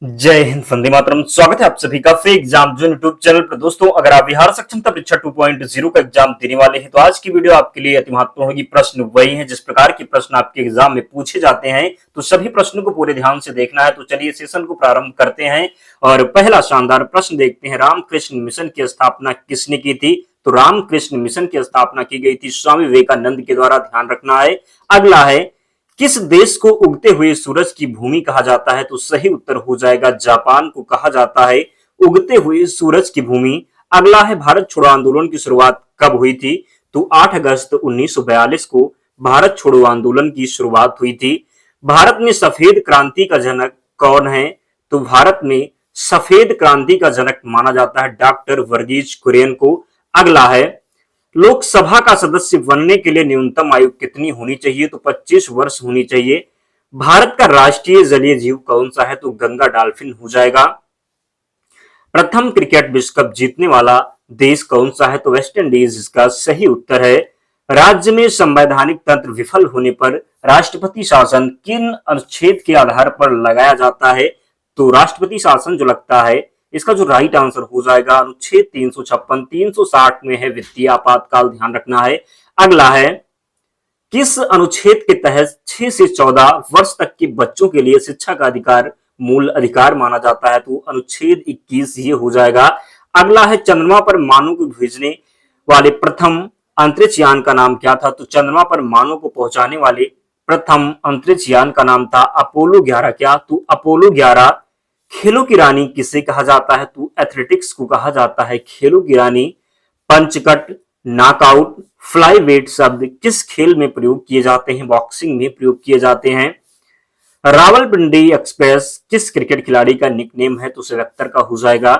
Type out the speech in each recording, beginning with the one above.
जय हिंद, वंदे मातरम। स्वागत है आप सभी का free exam zone YouTube channel पर। दोस्तों, अगर आप बिहार सक्षमता परीक्षा 2.0 का एग्जाम देने वाले हैं तो आज की वीडियो आपके लिए अति महत्वपूर्ण होगी। प्रश्न वही है जिस प्रकार के प्रश्न आपके एग्जाम में पूछे जाते हैं, तो सभी प्रश्नों को पूरे ध्यान से देखना है। तो चलिए सेशन को प्रारंभ करते हैं और पहला शानदार प्रश्न देखते हैं। रामकृष्ण मिशन की स्थापना किसने की थी? तो रामकृष्ण मिशन की स्थापना की गई थी स्वामी विवेकानंद के द्वारा, ध्यान रखना है। अगला है, किस देश को उगते हुए सूरज की भूमि कहा जाता है? तो सही उत्तर हो जाएगा जापान को कहा जाता है उगते हुए सूरज की भूमि। अगला है, भारत छोड़ो आंदोलन की शुरुआत कब हुई थी? तो 8 अगस्त 1942 को भारत छोड़ो आंदोलन की शुरुआत हुई थी। भारत में सफेद क्रांति का जनक कौन है? तो भारत में सफेद क्रांति का जनक माना जाता है डॉक्टर वर्गीज कुरियन को। अगला है, लोकसभा का सदस्य बनने के लिए न्यूनतम आयु कितनी होनी चाहिए? तो 25 वर्ष होनी चाहिए। भारत का राष्ट्रीय जलीय जीव कौन सा है? तो गंगा डॉल्फिन हो जाएगा। प्रथम क्रिकेट विश्व कप जीतने वाला देश कौन सा है? तो वेस्ट इंडीज इसका सही उत्तर है। राज्य में संवैधानिक तंत्र विफल होने पर राष्ट्रपति शासन किन अनुच्छेद के आधार पर लगाया जाता है? तो राष्ट्रपति शासन जो लगता है, इसका जो राइट आंसर हो जाएगा अनुच्छेद 356, 360 में है वित्तीय आपातकाल, ध्यान रखना है। अगला है, किस अनुच्छेद के तहत 6 से 14 वर्ष तक के बच्चों के लिए शिक्षा का अधिकार मूल अधिकार माना जाता है? तो अनुच्छेद 21 ये हो जाएगा। अगला है, चंद्रमा पर मानव को भेजने वाले प्रथम अंतरिक्ष यान का नाम क्या था? तो चंद्रमा पर मानव को पहुंचाने वाले प्रथम अंतरिक्ष यान का नाम था अपोलो 11। क्या? तो अपोलो 11। खेलों की रानी किसे कहा जाता है? तो एथलेटिक्स को कहा जाता है खेलों की रानी। पंचकट, नॉकआउट, फ्लाईवेट शब्द किस खेल में प्रयोग किए जाते हैं? बॉक्सिंग में प्रयोग किए जाते हैं। रावलपिंडी एक्सप्रेस किस क्रिकेट खिलाड़ी का निकनेम है? तो सेवेक्टर का हो जाएगा।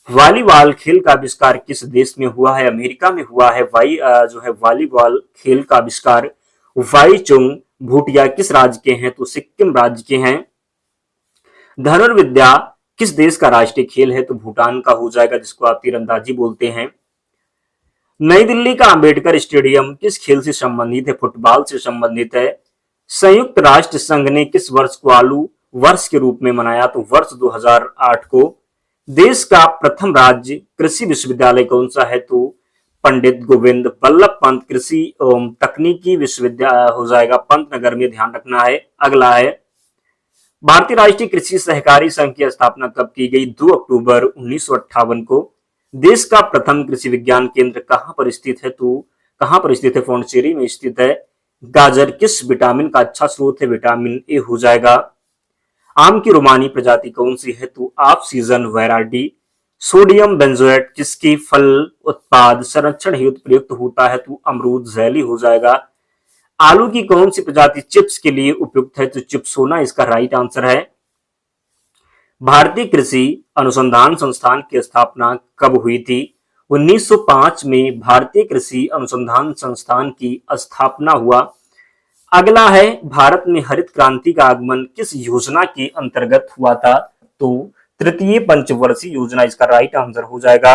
वॉलीबॉल खेल का आविष्कार किस देश में हुआ है? अमेरिका में हुआ है। वॉलीबॉल खेल का आविष्कार वाई चुंग भूटिया किस राज्य के हैं? तो सिक्किम राज्य के हैं। धनुर्विद्या किस देश का राष्ट्रीय खेल है? तो भूटान का हो जाएगा, जिसको आप तीरंदाजी बोलते हैं। नई दिल्ली का अंबेडकर स्टेडियम किस खेल से संबंधित है? फुटबॉल से संबंधित है। संयुक्त राष्ट्र संघ ने किस वर्ष को आलू वर्ष के रूप में मनाया? तो वर्ष 2008 को। देश का प्रथम राज्य कृषि विश्वविद्यालय कौन सा है? तो पंडित गोविंद बल्लभ पंत कृषि एवं तकनीकी विश्वविद्यालय हो जाएगा, पंतनगर में, ध्यान रखना है। अगला है, भारतीय राष्ट्रीय कृषि सहकारी संघ की स्थापना कब की गई? 2 अक्टूबर 1958 को। देश का प्रथम कृषि विज्ञान केंद्र कहां पर स्थित है? तो कहां पर स्थित है? पौंडीचेरी में स्थित है। गाजर किस विटामिन का अच्छा स्रोत है? विटामिन ए हो जाएगा। आम की रोमानी प्रजाति कौन सी है? तो off season variety. Sodium benzoate किसकी फल उत्पाद संरक्षण हेतु प्रयुक्त होता है? तो अमरूद जैली हो जाएगा। आलू की कौन सी प्रजाति चिप्स के लिए उपयुक्त है? तो चिप्सोना इसका राइट आंसर है। भारतीय कृषि अनुसंधान संस्थान की स्थापना कब हुई थी? 1905 में भारतीय कृषि अनुसंधान संस्थान की स्थापना हुआ। अगला है, भारत में हरित क्रांति का आगमन किस योजना के अंतर्गत हुआ था? तो तृतीय पंचवर्षीय योजना इसका राइट आंसर हो जाएगा।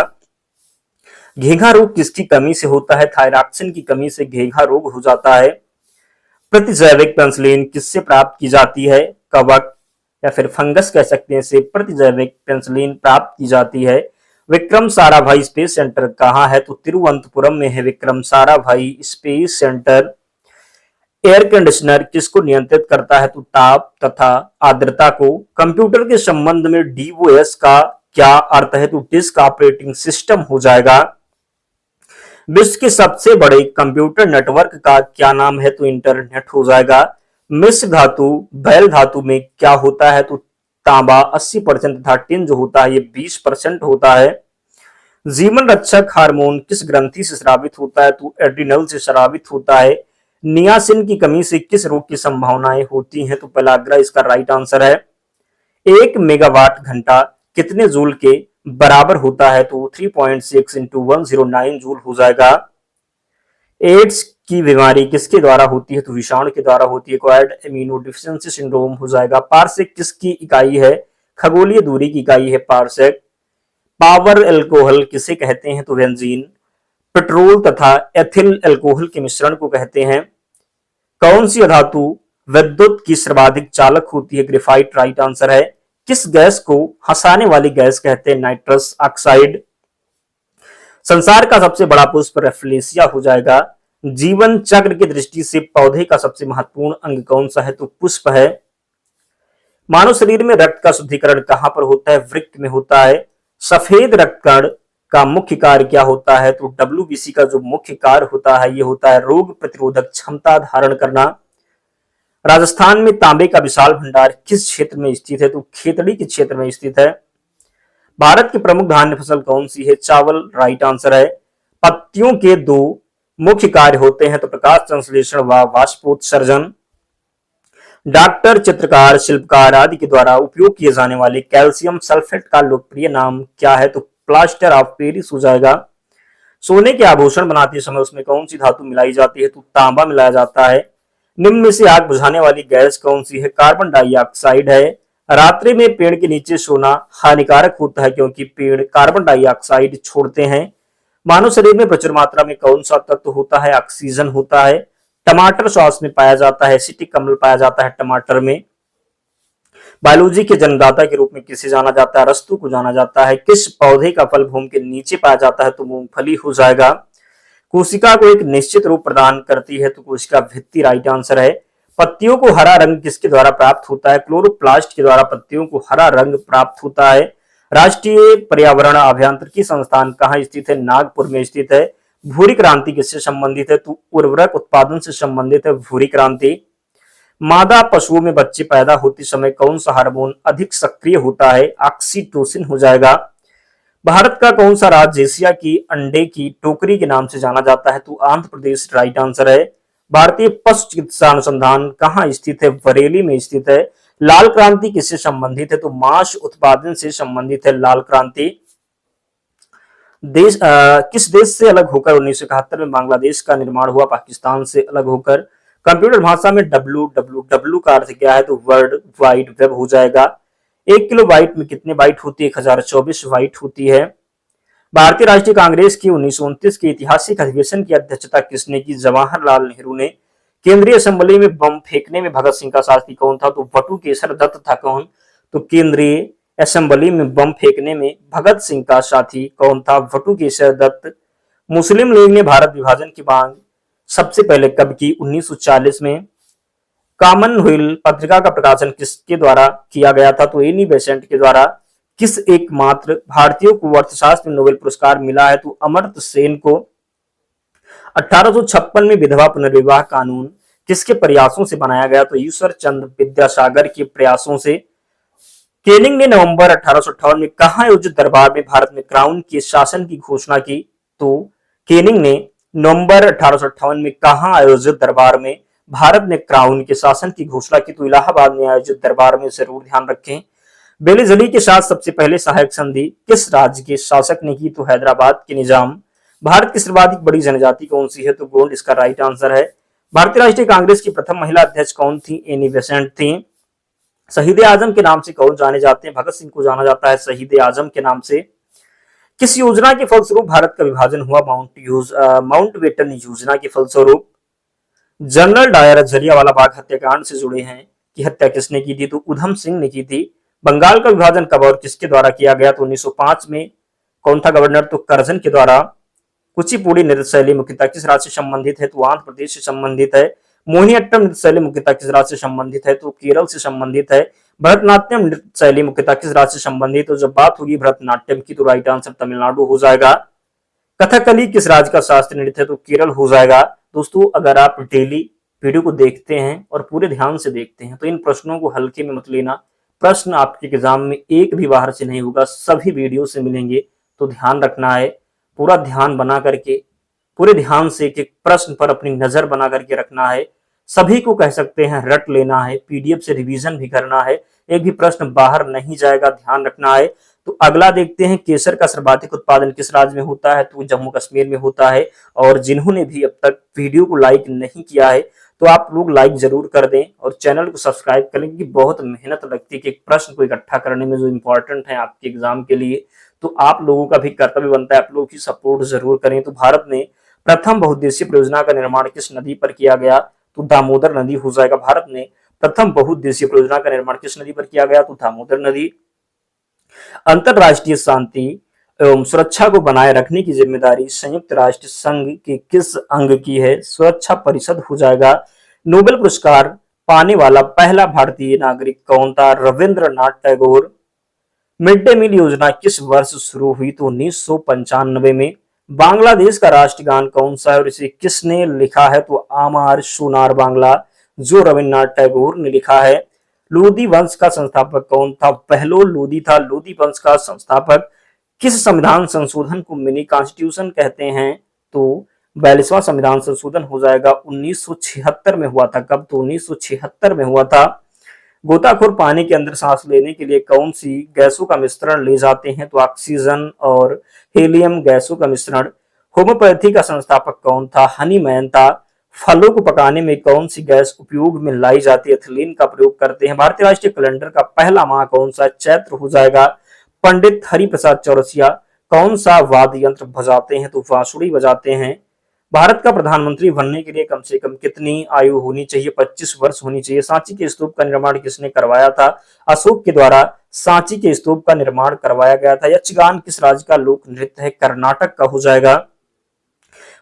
घेंघा रोग किसकी कमी से होता है? थायरॉक्सिन की कमी से घेंघा रोग हो जाता है। प्रतिजैविक पेंसिलिन किससे प्राप्त की जाती है? कवक या फिर फंगस कह सकते हैं इसे। प्रतिजैविक पेंसिलिन प्राप्त की जाती है। विक्रम साराभाई स्पेस सेंटर कहाँ है? तो तिरुवनंतपुरम में है Vikram Sarabhai space centre. Air conditioner किसको नियंत्रित करता है? तो ताप तथा आर्द्रता को। कंप्यूटर के संबंध में डीओएस का क्या अर्थ है? तो डिस्क ऑपरेटिंग सिस्टम हो जाएगा। विश्व के सबसे बड़े कंप्यूटर नेटवर्क का क्या नाम है? तो इंटरनेट हो जाएगा। मिश्र धातु बैल धातु में क्या होता है? तो तांबा 80% तथा टिन जो होता है ये 20% होता है। जीवन रक्षक हार्मोन किस ग्रंथि से स्रावित होता है? तो एड्रिनल से स्रावित होता है। नियासिन की कमी से किस रोग की संभावनाएं होती हैं? तो पेलाग्रा इसका राइट आंसर है। 1 मेगावाट घंटा कितने जूल के बराबर होता है? तो 3.6 × 109 जूल हो जाएगा। एड्स की बीमारी किसके द्वारा होती है? तो विषाणु के द्वारा होती है। क्वाड इम्यूनोडिफिशियेंसी सिंड्रोम हो जाएगा। पारसेक किसकी इकाई है? खगोलीय दूरी की इकाई है पारसेक। पावर एल्कोहल किसे कहते हैं? तो बेंजीन। पेट्रोल तथा एथिल एल्कोहल के मिश्रण को कहते हैं। कौन सी धातु विद्युत की सर्वाधिक चालक होती है? ग्रेफाइट राइट आंसर है। किस गैस को हंसाने वाली गैस कहते हैं? Nitrous oxide. संसार का सबसे बड़ा पुष्प रेफलेशिया हो जाएगा। जीवन चक्र की दृष्टि से पौधे का सबसे महत्वपूर्ण अंग कौन सा है? तो पुष्प है। मानव शरीर में रक्त का शुद्धिकरण कहां पर होता है? वृक्क में होता है। सफेद रक्त कण का मुख्य कार्य क्या होता है? तो डब्ल्यूबीसी का जो मुख्य कार्य होता है ये होता है रोग प्रतिरोधक क्षमता धारण करना। राजस्थान में तांबे का विशाल भंडार किस क्षेत्र में स्थित है? तो खेतड़ी के क्षेत्र में स्थित है। भारत की प्रमुख धान्य फसल कौन सी है? चावल राइट आंसर है। पत्तियों के दो मुख्य कार्य होते हैं, तो प्रकाश संश्लेषण व वाष्पोत्सर्जन। डॉक्टर, चित्रकार, शिल्पकार आदि के द्वारा उपयोग किए जाने वाले कैल्शियम सल्फेट का लोकप्रिय नाम क्या है? तो प्लास्टर ऑफ पेरिस हो जाएगा। सोने के आभूषण बनाते समय उसमें कौन सी धातु मिलाई जाती है? तो तांबा मिलाया जाता है। निम्न में से आग बुझाने वाली गैस कौन सी है? कार्बन डाइऑक्साइड है। रात्रि में पेड़ के नीचे सोना हानिकारक होता है क्योंकि पेड़ कार्बन डाइऑक्साइड छोड़ते हैं। मानव शरीर में प्रचुर मात्रा में कौन सा तत्व होता है? ऑक्सीजन होता है। टमाटर सॉस में पाया जाता है। एसिटिक अम्ल पाया जाता है टमाटर में। बायोलॉजी के जन्मदाता के रूप में किसे जाना जाता है? अरस्तु को जाना जाता है। किस पौधे का फल भूमि के नीचे पाया जाता है? तो मूंगफली हो जाएगा। कोशिका को एक निश्चित रूप प्रदान करती है, तो कोशिका भित्ति राइट आंसर है। पत्तियों को हरा रंग किसके द्वारा प्राप्त होता है? क्लोरोप्लास्ट के द्वारा पत्तियों को हरा रंग प्राप्त होता है। राष्ट्रीय पर्यावरण अभियांत्रिकी संस्थान कहाँ स्थित है? नागपुर में स्थित है। भूरी क्रांति किससे संबंधित है? तो उर्वरक उत्पादन से संबंधित है भूरी क्रांति। मादा पशुओं में बच्चे पैदा होते समय कौन सा हार्मोन अधिक सक्रिय होता है? ऑक्सीटोसिन हो जाएगा। भारत का कौन सा राज्य एशिया की अंडे की टोकरी के नाम से जाना जाता है? तो आंध्र प्रदेश राइट आंसर है। भारतीय पशु चिकित्सा अनुसंधान कहाँ स्थित है? बरेली में स्थित है। लाल क्रांति किससे संबंधित है? तो मांस उत्पादन से संबंधित है लाल क्रांति। किस देश से अलग होकर 1971 में बांग्लादेश का निर्माण हुआ? पाकिस्तान से अलग होकर। कंप्यूटर भाषा में WWW का अर्थ क्या है? तो वर्ल्ड वाइड वेब हो जाएगा। 1 किलो बाइट में कितने बाइट होती है? 1024 बाइट होती है। भारतीय राष्ट्रीय कांग्रेस की 1929 के ऐतिहासिक अधिवेशन की अध्यक्षता किसने की? जवाहरलाल नेहरू ने। केंद्रीय असेंबली में बम फेंकने में भगत सिंह का साथी कौन था? तो बटुकेशर दत्त था। कौन? तो केंद्रीय असेंबली में बम फेंकने में भगत सिंह का साथी कौन था? बटुकेशर दत्त। मुस्लिम लीग ने भारत विभाजन की मांग सबसे पहले कब की? 1940 में। कॉमनवेल्थ पत्रिका का प्रकाशन किसके द्वारा किया गया था? तो एनी बेसेंट के द्वारा। किस एकमात्र भारतीय को अर्थशास्त्र में नोबेल पुरस्कार मिला है? तो अमर्त्य सेन को। 1856 में विधवा पुनर्विवाह कानून किसके प्रयासों से बनाया गया? तो ईश्वर चंद्र विद्यासागर के प्रयासों से। केनिंग ने नवंबर 1858 में कहां आयोजित दरबार में भारत में क्राउन के शासन की घोषणा की? तो केनिंग ने नवंबर 1858 में कहां आयोजित दरबार में भारत ने क्राउन के शासन की घोषणा की? तो इलाहाबाद में आयोजित दरबार में, जरूर ध्यान रखें। बेलीजली के साथ सबसे पहले सहायक संधि किस राज्य के शासक ने की? तो हैदराबाद के निजाम। भारत की सर्वाधिक बड़ी जनजाति कौन सी है? तो गोंड इसका राइट आंसर है। भारतीय राष्ट्रीय कांग्रेस की प्रथम महिला अध्यक्ष कौन थी? एनी बेसेंट थी। शहीद आजम के नाम से कौन जाने जाते हैं? भगत सिंह को जाना जाता है शहीद आजम के नाम से। किस योजना के फलस्वरूप भारत का विभाजन हुआ? माउंटबेटन योजना के फलस्वरूप। जनरल डायर जलियांवाला बाग हत्याकांड से जुड़े हैं कि हत्या किसने की थी? तो उधम सिंह ने की थी। बंगाल का विभाजन कब और किसके द्वारा किया गया? तो 1905 में। कौन था गवर्नर? तो करजन के द्वारा। कुचिपुड़ी नृत्य शैली मुख्यतः किस राज्य से संबंधित है? तो आंध्र प्रदेश से संबंधित है। मोहिनीअट्टम नृत्य शैली मुख्यतः किस राज्य से संबंधित है? तो केरल से संबंधित है। भरतनाट्यम नृत्य शैली मुख्यतः किस राज्य से संबंधित? तो जब बात होगी भरतनाट्यम की तो राइट आंसर तमिलनाडु हो जाएगा। कथकली किस राज्य का शास्त्रीय नृत्य है? तो केरल हो जाएगा। दोस्तों, अगर आप डेली वीडियो को देखते हैं और पूरे ध्यान से देखते हैं तो इन प्रश्नों को हल्के में मत लेना। प्रश्न आपके एग्जाम में एक भी बाहर से नहीं होगा, सभी वीडियो से मिलेंगे, तो ध्यान रखना है। पूरा ध्यान बना करके, पूरे ध्यान से एक प्रश्न पर अपनी नजर बना करके रखना है। सभी को कह सकते हैं रट लेना है, पीडीएफ से रिवीजन भी करना है, एक भी प्रश्न बाहर नहीं जाएगा, ध्यान रखना है। तो अगला देखते हैं, केसर का सर्वाधिक उत्पादन किस राज्य में होता है? तो जम्मू कश्मीर में होता है। और जिन्होंने भी अब तक वीडियो को लाइक नहीं किया है तो आप लोग लाइक जरूर कर दें और चैनल को सब्सक्राइब कर लें, क्योंकि बहुत मेहनत लगती है कि एक प्रश्न को इकट्ठा करने में जो इंपॉर्टेंट है आपके एग्जाम के लिए। तो आप लोगों का भी कर्तव्य बनता है, आप लोगों की सपोर्ट जरूर करें। तो भारत में प्रथम बहुउद्देशीय परियोजना का निर्माण किस नदी पर किया गया? तो दामोदर नदी हो जाएगा। भारत ने प्रथम बहुउद्देशीय परियोजना का निर्माण किस नदी पर किया गया? तो दामोदर नदी। अंतरराष्ट्रीय शांति एवं सुरक्षा को बनाए रखने की जिम्मेदारी संयुक्त राष्ट्र संघ के किस अंग की है? सुरक्षा परिषद हो जाएगा। नोबेल पुरस्कार पाने वाला पहला भारतीय नागरिक कौन था? Rabindranath Tagore. Mid day meal योजना किस वर्ष शुरू हुई? तो 1995 में। बांग्लादेश का राष्ट्रगान कौन सा है और इसे किसने लिखा है? तो आमार सोनार बांग्ला, जो रविन्द्रनाथ टैगोर ने लिखा है। लोधी वंश का संस्थापक कौन था? पहलो लोधी था लोधी वंश का संस्थापक। किस संविधान संशोधन को मिनी कॉन्स्टिट्यूशन कहते हैं? तो 42वां संविधान संशोधन हो जाएगा। 1976 में हुआ था। कब? तो 1976 में हुआ था। गोताखोर पानी के अंदर सांस लेने के लिए कौन सी गैसों का मिश्रण ले जाते हैं? तो ऑक्सीजन और हीलियम गैसों का मिश्रण। होम्योपैथी का संस्थापक कौन था? हनीमैन था। फलों को पकाने में कौन सी गैस उपयोग में लाई जाती है? एथिलीन का प्रयोग करते हैं। भारतीय राष्ट्रीय कैलेंडर का पहला माह कौन सा? चैत्र हो जाएगा। पंडित हरिप्रसाद चौरसिया कौन सा वाद्य यंत्र बजाते हैं? तो बांसुरी बजाते हैं। भारत का प्रधानमंत्री बनने के लिए कम से कम कितनी आयु होनी चाहिए? 25 वर्ष होनी चाहिए। सांची के स्तूप का निर्माण किसने करवाया था? अशोक के द्वारा सांची के स्तूप का निर्माण करवाया गया था। यक्षगान किस राज्य का लोक नृत्य है? कर्नाटक का हो जाएगा।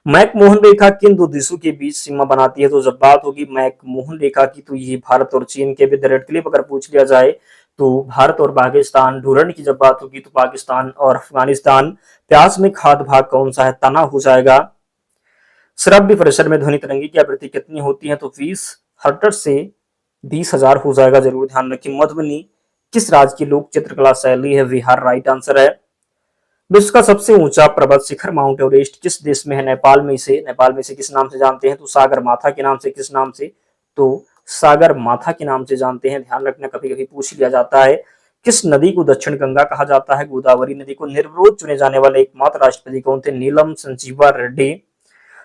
मैकमोहन रेखा किन दो देशों के बीच सीमा बनाती है? तो जब बात होगी मैकमोहन रेखा की तो ये भारत और चीन के बीच डायरेक्ट क्लिप अगर पूछ लिया जाए तो भारत और पाकिस्तान। डूरंड की जब बात होगी तो पाकिस्तान और अफगानिस्तान। प्यास में खाद भाग कौन सा है? तना हो जाएगा। श्रव्य परिसर में ध्वनि तरंगी की आवृत्ति कितनी होती है? तो 20 हर्ट्ज से 20,000 हो जाएगा। जरूर ध्यान रखें। मधुबनी किस राज्य की लोक चित्रकला शैली है? बिहार राइट आंसर है। विश्व का सबसे ऊंचा पर्वत शिखर माउंट एवरेस्ट किस देश में है? नेपाल में इसे किस नाम से जानते हैं? तो सागर माथा के नाम से। किस नाम से? तो सागर माथा के नाम से जानते हैं। ध्यान रखना, कभी कभी पूछ लिया जाता है। किस नदी को दक्षिण गंगा कहा जाता है? गोदावरी नदी को। निर्विरोध चुने जाने वाले एकमात्र राष्ट्रपति कौन थे? नीलम संजीवा रेड्डी।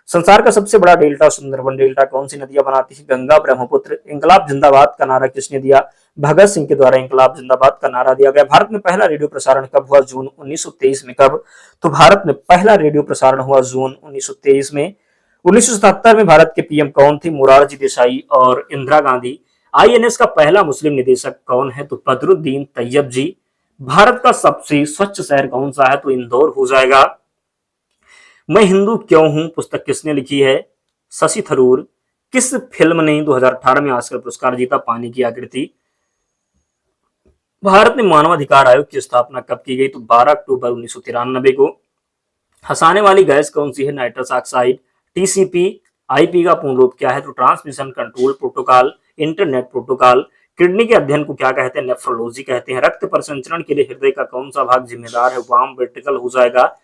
संसार का सबसे बड़ा डेल्टा सुंदरबन डेल्टा कौन सी नदियां बनाती है? गंगा ब्रह्मपुत्र। इंकलाब जिंदाबाद का नारा किसने दिया? भगत सिंह के द्वारा इंकलाब जिंदाबाद का नारा दिया गया। भारत में पहला रेडियो प्रसारण कब हुआ? जून 1923 में। कब? तो भारत में पहला रेडियो प्रसारण हुआ जून 1923 में। 1977 में भारत के पीएम कौन थे? मोरारजी देसाई और इंदिरा गांधी। आईएनएस का पहला मुस्लिम निदेशक कौन है? तो बदरुद्दीन तैयब जी। भारत का सबसे स्वच्छ शहर कौन सा है? तो इंदौर हो जाएगा। मैं हिंदू क्यों हूं पुस्तक किसने लिखी है? शशि थरूर। किस फिल्म ने 2018 में ऑस्कर पुरस्कार जीता? पानी की आकृति। भारत में मानवाधिकार आयोग की स्थापना कब की गई? तो 12 अक्टूबर 1993 को। हंसाने वाली गैस कौन सी है? Nitrous oxide. टीसीपी आईपी का पूर्ण रूप क्या है? तो transmission control protocol, internet protocol. Kidney के अध्ययन को क्या कहते हैं? नेफ्रोलॉजी कहते हैं। रक्त परिसंचरण के लिए हृदय का कौन सा भाग जिम्मेदार है? वाम वेंट्रिकल हो जाएगा।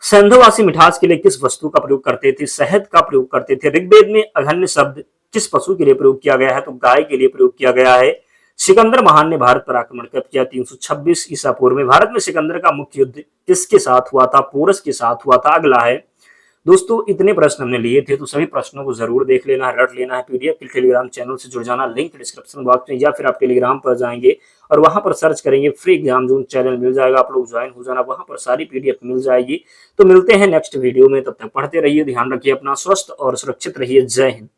सिंधुवासी मिठास के लिए किस वस्तु का प्रयोग करते थे? शहद का प्रयोग करते थे। ऋग्वेद में अघन्य शब्द किस पशु के लिए प्रयोग किया गया है? तो गाय के लिए प्रयोग किया गया है। सिकंदर महान ने भारत पर आक्रमण कब किया? 326 ईसा पूर्व में। भारत में सिकंदर का मुख्य युद्ध किसके साथ हुआ था? पोरस के साथ हुआ था। अगला है दोस्तों, इतने प्रश्न हमने लिए थे तो सभी प्रश्नों को जरूर देख लेना है, रट लेना है। पीडीएफ के टेलीग्राम चैनल से जुड़ जाना, लिंक डिस्क्रिप्शन बॉक्स में, या फिर आप टेलीग्राम पर जाएंगे और वहां पर सर्च करेंगे फ्री एग्जाम जोन चैनल मिल जाएगा, आप लोग ज्वाइन हो जाना, वहां पर सारी पीडीएफ मिल जाएगी। तो मिलते हैं नेक्स्ट वीडियो में, तब तक पढ़ते रहिए, ध्यान रखिए अपना, स्वस्थ और सुरक्षित रहिए। जय हिंद।